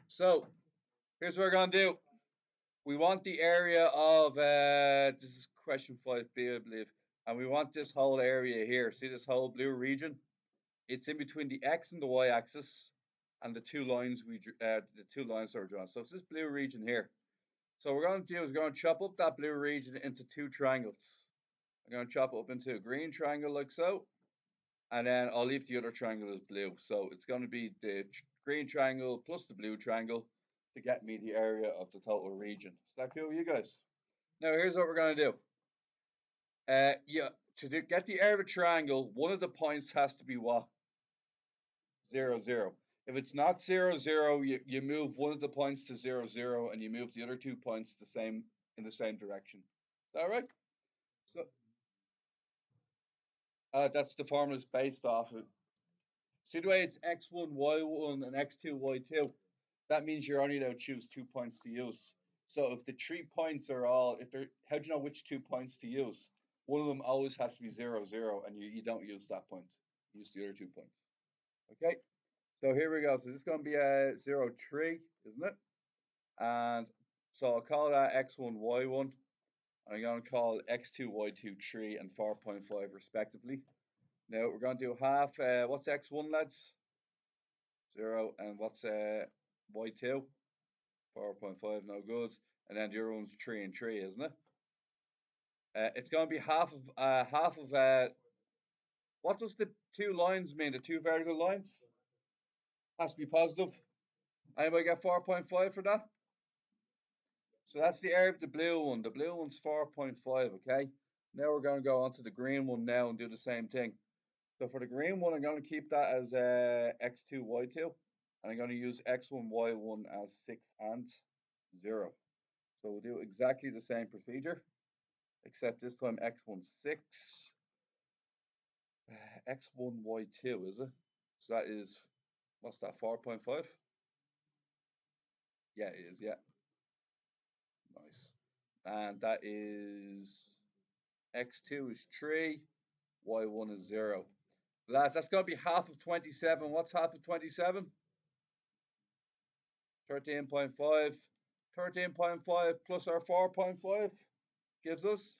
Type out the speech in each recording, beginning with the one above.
So here's what we're gonna do. We want the area of this is question 5b, I believe, and we want this whole area here. See this whole blue region? It's in between the x and the y axis, and the two lines that are drawn. So it's this blue region here. So what we're going to do is we're going to chop up that blue region into two triangles. I'm going to chop it up into a green triangle like so, and then I'll leave the other triangle as blue. So it's going to be the green triangle plus the blue triangle to get me the area of the total region. Is that cool with you guys? Now here's what we're going to do. Get the area of a triangle, one of the points has to be what? 0, 0. If it's not 0, 0, you move one of the points to 0, 0, and you move the other 2 points in the same direction. Is that right? So that's the formula is based off of. See the way it's x1, y1, and x2, y2? That means you're only allowed to choose 2 points to use. So if the 3 points are all, how do you know which 2 points to use? One of them always has to be 0, 0, and you don't use that point. You use the other 2 points. Okay, so here we go. So this is going to be a 0, 3, isn't it? And so I'll call that x1, y1. And I'm going to call x2, y2, 3, and 4.5 respectively. Now we're going to do half, what's x1, lads? 0, and what's y2? 4.5, no good. And then the other one's 3 and 3, isn't it? It's going to be half of, what does the two lines mean? The two vertical lines? Has to be positive. Anybody get 4.5 for that? So that's the area of the blue one. The blue one's 4.5, okay? Now we're going to go on to the green one now and do the same thing. So for the green one, I'm going to keep that as x2, y2. And I'm going to use x1, y1 as 6 and 0. So we'll do exactly the same procedure, except this time x1, 6. x1, y2, is it? So that is, what's that, 4.5? Yeah, it is, yeah. Nice. And that is x2 is 3, y1 is 0. Lads, that's going to be half of 27. What's half of 27? 13.5. 13.5 plus our 4.5 gives us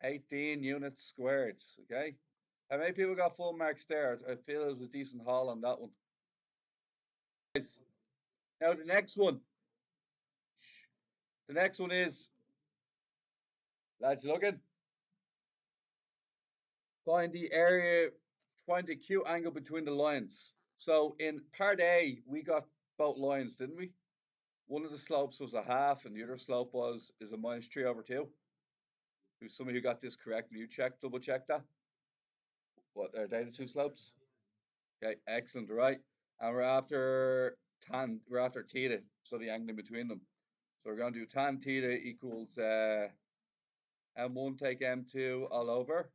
18 units squared. Okay. How many people got full marks there? I feel it was a decent haul on that one. Now the next one. The next one is, lads, looking. Find the area, find the acute angle between the lines. So in part A, we got both lines, didn't we? One of the slopes was a half, and the other slope is a -3/2. Who's somebody who got this correct? Will you double check that? What are they the two slopes? Okay, excellent, right. And we're after theta, so the angle in between them. So we're going to do tan theta equals m1 take m2 all over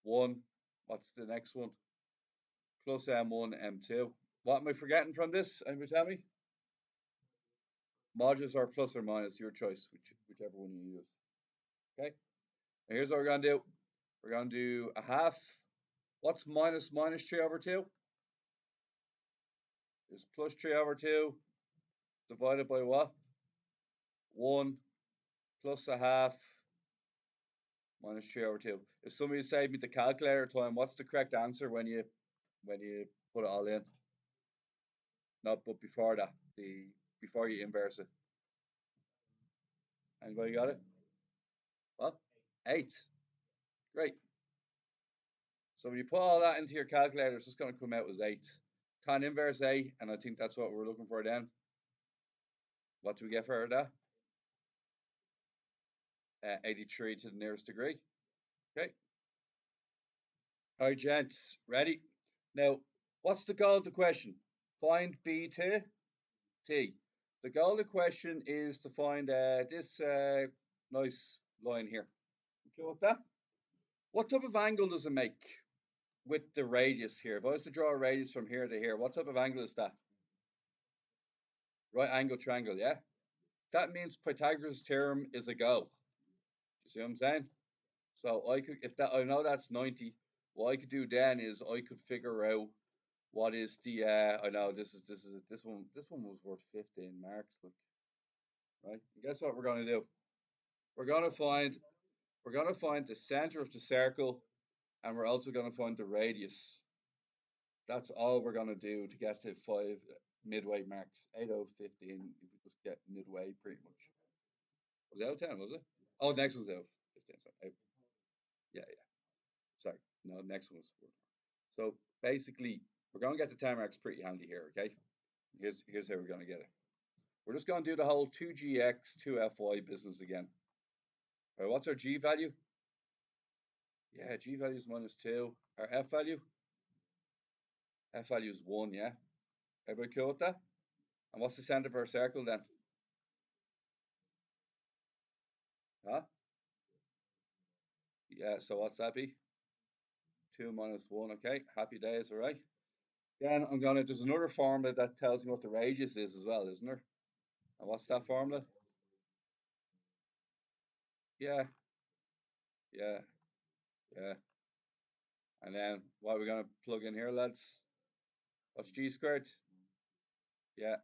1. What's the next one? Plus m1 m2. What am I forgetting from this? Anybody tell me? Modulus are plus or minus, your choice, whichever one you use. Okay. And here's what we're going to do. We're going to do a half. What's minus 3/2? Is plus 3/2 divided by what? 1 plus a half minus 3/2. If somebody saved me the calculator time, what's the correct answer when you put it all in? No, but before that, before you inverse it. Anybody got it? What? 8. Great. So when you put all that into your calculator, it's just going to come out as 8. Tan inverse A, and I think that's what we're looking for then. What do we get for that? 83 to the nearest degree. Okay. All right, gents, ready? Now, what's the goal of the question? Find B to T. The goal of the question is to find this nice line here. Okay with that? What type of angle does it make with the radius here? If I was to draw a radius from here to here, what type of angle is that? Right angle triangle, yeah? That means Pythagoras' theorem is a go. You see what I'm saying? So I know that's 90. What I could do then is I could figure out What is the I know this one was worth 15 marks, look, right? And guess what we're gonna do? We're gonna find the center of the circle, and we're also gonna find the radius. That's all we're gonna do to get to 5 midway marks. 8 out of 15 if we just get midway pretty much. Was it out of 10, was it? Oh, next one's out of 15. So yeah, yeah. Sorry. No, next one was 4. So basically we're gonna get the 10 marks pretty handy here, okay? Here's how we're gonna get it. We're just gonna do the whole 2gx 2fy business again. All right, what's our g value? Yeah, g value is -2. Our f value? F value is 1, yeah? Everybody cool with that? And what's the center of our circle then? Huh? Yeah, so what's that be? 2 minus 1, okay? Happy days, all right? Then there's another formula that tells me what the radius is as well, isn't there? And what's that formula? Yeah, yeah, yeah. And then what are we going to plug in here, lads? What's g squared? Yeah.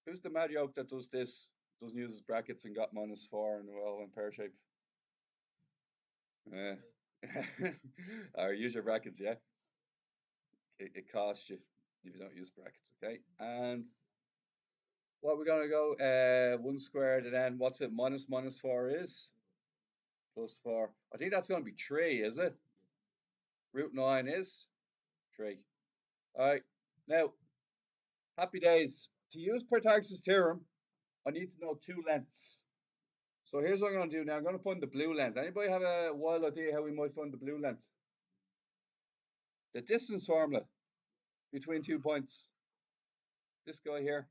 Who's the mad yoke that does this? Doesn't use his brackets and got -4 and well in pear shape. Yeah. Or use your brackets, yeah. It costs you if you don't use brackets, okay? And what we're gonna go 1 squared, and then what's it? -4 is +4. I think that's gonna be 3, is it? √9 is 3. All right. Now, happy days. To use Pythagoras' theorem, I need to know 2 lengths. So here's what I'm going to do now. I'm going to find the blue length. Anybody have a wild idea how we might find the blue length? The distance formula between 2 points. This guy here.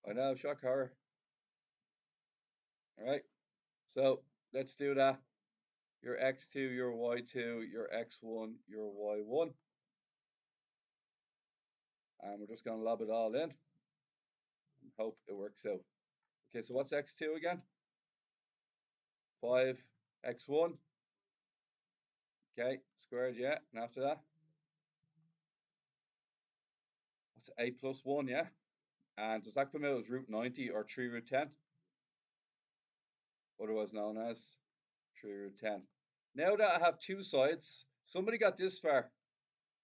I know, shock horror. All right. So let's do that. Your x2, your y2, your x1, your y1. And we're just going to lob it all in and hope it works out. Okay, so what's x2 again? 5x1. Okay, squared, yeah. And after that? What's a plus 1, yeah? And does that come out as √90 or 3√10? Otherwise known as 3√10. Now that I have 2 sides, somebody got this far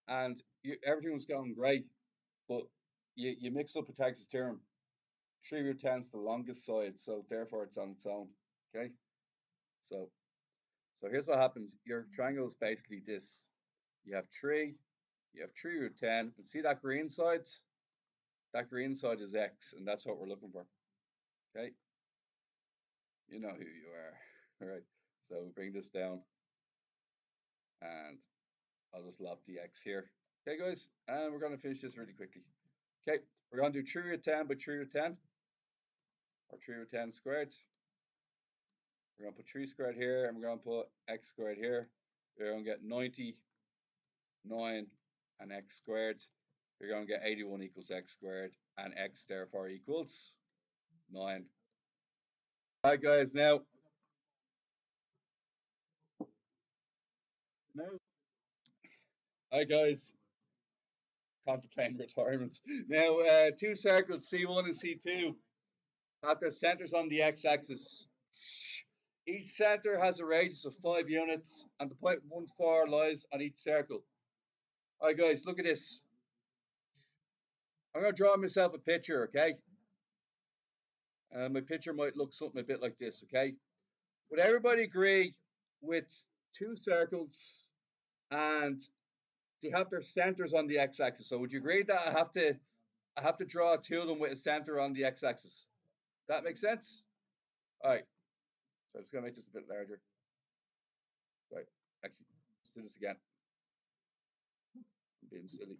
and everything was going great, but you mixed up Pythagoras' theorem. 3√10 is the longest side, so therefore it's on its own. Okay, so here's what happens. Your triangle is basically this. You have 3, you have 3√10, and see that green side? That green side is x, and that's what we're looking for. Okay, you know who you are. All right, so bring this down, and I'll just lob the x here. Okay, guys, and we're going to finish this really quickly. Okay, we're going to do 3√10 by 3√10, or 3√10 squared. We're going to put 3 squared here, and we're going to put x squared here. We're going to get 90, 9, and x squared. We're going to get 81 equals x squared, and x therefore equals 9. All right, guys, now. Hi, guys. Contemplating retirement. Now, 2 circles, C1 and C2, have their centers on the x-axis. Each center has a radius of 5 units, and the point 1,4 lies on each circle. All right, guys, look at this. I'm going to draw myself a picture, okay? My picture might look something a bit like this, okay? Would everybody agree with 2 circles and they have their centers on the x-axis? So would you agree that I have to draw 2 of them with a center on the x-axis? That makes sense? All right. So I'm just going to make this a bit larger. Right. Actually, let's do this again. I'm being silly.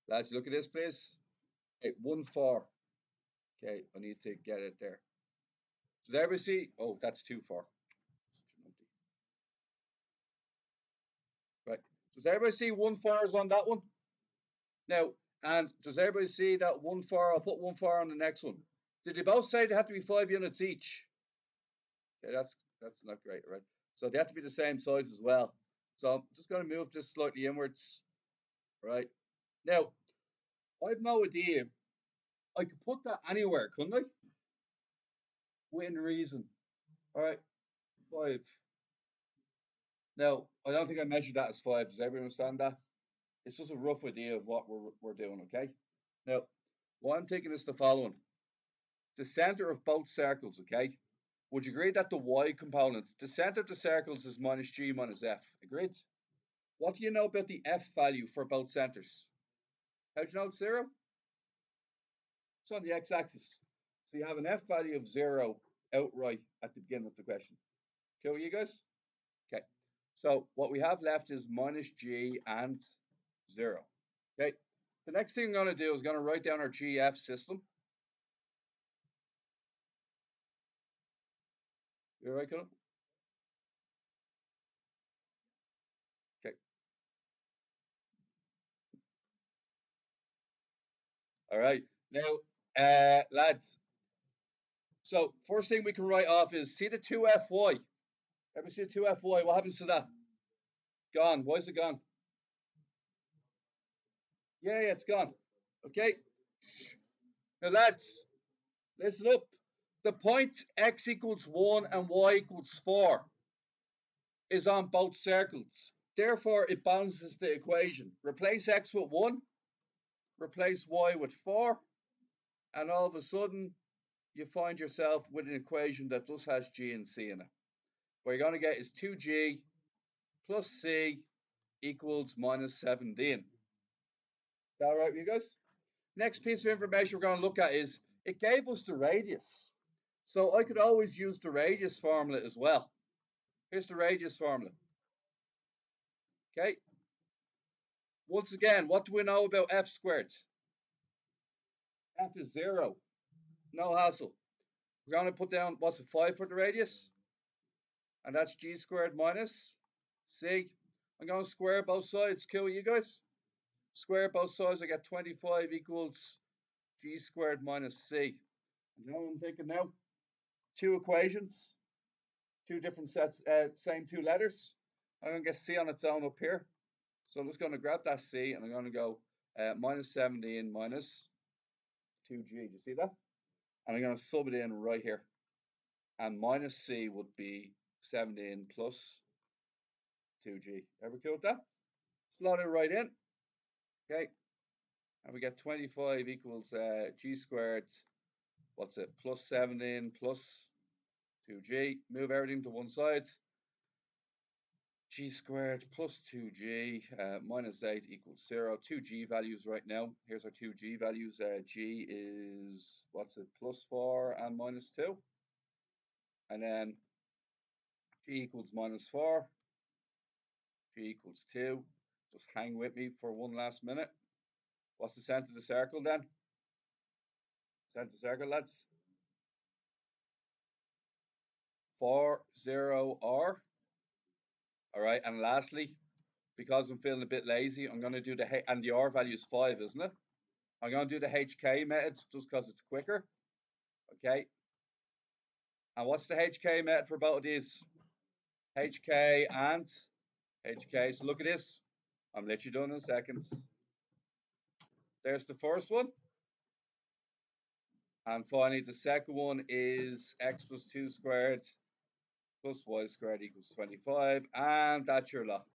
Lads, look at this, please. Okay, 1,4. Okay, I need to get it there. Does everybody see? Oh, that's too far. Right. Does everybody see 1,4 is on that one? Now, and does everybody see that 1,4? I'll put 1,4 on the next one. Did they both say they have to be 5 units each? Okay, that's not great, right? So they have to be the same size as well. So I'm just going to move this slightly inwards. Right. Now, I have no idea. I could put that anywhere, couldn't I? Within reason. All right. 5. Now, I don't think I measured that as 5. Does everyone understand that? It's just a rough idea of what we're doing, okay? Now, what I'm thinking is the following. The center of both circles, okay? Would you agree that the y component, the center of the circles is minus g minus f? Agreed? What do you know about the f value for both centers? How do you know it's 0? It's on the x-axis. So you have an f value of 0 outright at the beginning of the question. Cool, you guys? Okay. So what we have left is minus g and 0. Okay. The next thing I'm going to do is going to write down our GF system. You all right, Colin? Okay. All right. Now, lads, so first thing we can write off is, see the 2fy. Ever see the 2fy? What happens to that? Gone. Why is it gone? Yeah, it's gone. Okay. Now, lads, listen up. The point x equals 1 and y equals 4 is on both circles. Therefore, it balances the equation. Replace x with 1, replace y with 4, and all of a sudden, you find yourself with an equation that just has g and c in it. What you're going to get is 2g plus c equals minus 17. Is that all right with you guys? Next piece of information we're going to look at is, it gave us the radius. So I could always use the radius formula as well. Here's the radius formula. Okay. Once again, what do we know about f squared? F is 0. No hassle. We're going to put down, what's it, 5 for the radius? And that's g squared minus c. I'm going to square both sides. Cool, you guys? Square both sides, I get 25 equals g squared minus c. And you know what I'm thinking now? Two equations, two different sets, same two letters. I'm going to get c on its own up here. So I'm just going to grab that c and I'm going to go minus 17 minus 2g. Do you see that? And I'm going to sub it in right here. And minus c would be 17 plus 2g. Ever cool with that? Slot it right in. Okay. And we get 25 equals g squared. What's it? Plus 17 plus 2g. Move everything to one side. G squared plus 2g minus 8 equals 0. 2g values right now. Here's our 2g values. G is, what's it? Plus 4 and minus 2. And then g equals minus 4. G equals 2. Just hang with me for one last minute. What's the center of the circle then? Center of the circle, lads. 4, 0, R. All right, and lastly, because I'm feeling a bit lazy, I'm going to do the, and the R value is 5, isn't it? I'm going to do the HK method just because it's quicker. Okay. And what's the HK method for both of these? HK and HK. So look at this. I'm let you done in seconds. There's the first one. And finally, the second one is x plus 2 squared plus y squared equals 25. And that's your lot.